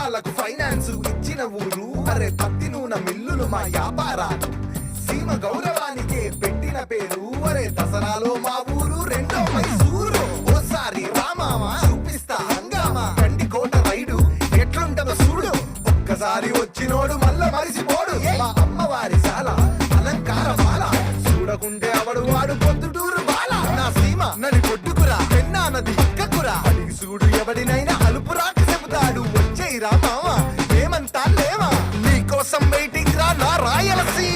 జనాలకు ఫైనాన్స్ ఇచ్చిన ఊరు. అరే పత్తి నూనె మిల్లులు మా వ్యాపారాలు, సీమ గౌరవానికే పెట్టిన పేరు. అరే దసరాలో మా ఊరు రెండో మైసూరు. ఓసారి రామామా చూపిస్తా హంగామా, కండి కోట రైడు ఎట్లుంటదో చూడు. ఒక్కసారి వచ్చినోడు మళ్ళా మరిసిపోడు. మా అమ్మవారి శాల అలంకార మాల, చూడకుంటే అవడు వాడు పొద్దుటూరు బాల. నా సీమ నడి పొడ్డుకురా, పెన్నా నది పక్కకురా, అడిగి చూడు ఎవడినైనా అలుపురాక చెబుతాడు. వచ్చేయి రామావా ఏమంతా లేవా, నీకోసం వెయిటింగ్ రా నా రాయలసీమ.